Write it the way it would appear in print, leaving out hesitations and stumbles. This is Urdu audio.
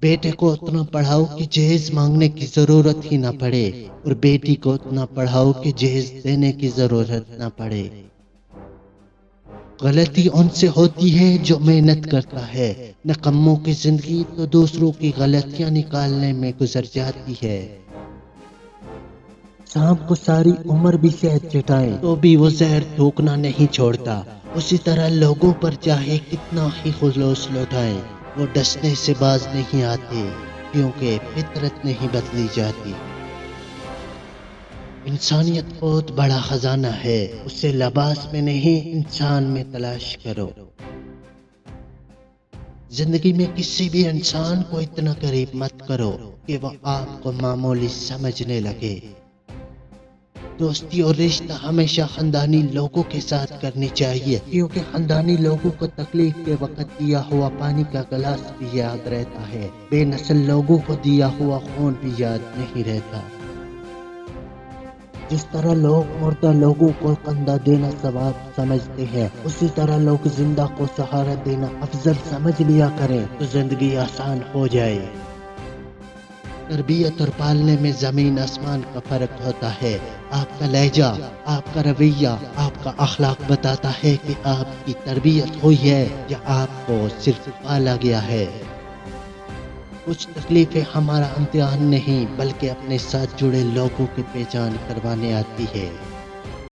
بیٹے کو اتنا پڑھاؤ کہ جہیز مانگنے کی ضرورت ہی نہ پڑے، اور بیٹی کو اتنا پڑھاؤ کہ جہیز دینے کی ضرورت نہ پڑے۔ غلطی ان سے ہوتی ہے جو محنت کرتا ہے، نکموں کی زندگی تو دوسروں کی غلطیاں نکالنے میں گزر جاتی ہے۔ سانپ کو ساری عمر بھی شہد چٹائیں تو بھی وہ زہر تھوکنا نہیں چھوڑتا، اسی طرح لوگوں پر چاہے کتنا ہی خلوص لوٹائیں، وہ ڈسنے سے باز نہیں آتے، کیونکہ فطرت نہیں بدلی جاتی۔ انسانیت بہت بڑا خزانہ ہے، اسے لباس میں نہیں انسان میں تلاش کرو۔ زندگی میں کسی بھی انسان کو اتنا قریب مت کرو کہ وہ آپ کو معمولی سمجھنے لگے۔ دوستی اور رشتہ ہمیشہ خاندانی لوگوں کے ساتھ کرنی چاہیے، کیونکہ خاندانی لوگوں کو تکلیف کے وقت دیا ہوا پانی کا گلاس بھی یاد رہتا ہے، بے نسل لوگوں کو دیا ہوا خون بھی یاد نہیں رہتا۔ جس طرح لوگ مردہ لوگوں کو کندھا دینا ثواب سمجھتے ہیں، اسی طرح لوگ زندہ کو سہارا دینا افضل سمجھ لیا کریں تو زندگی آسان ہو جائے۔ تربیت اور پالنے میں زمین آسمان کا فرق ہوتا ہے۔ آپ کا لہجہ، آپ کا رویہ، آپ کا اخلاق بتاتا ہے کہ آپ کی تربیت ہوئی ہے یا آپ کو صرف پالا گیا ہے۔ کچھ تکلیفیں ہمارا امتحان نہیں بلکہ اپنے ساتھ جڑے لوگوں کی پہچان کروانے آتی ہے۔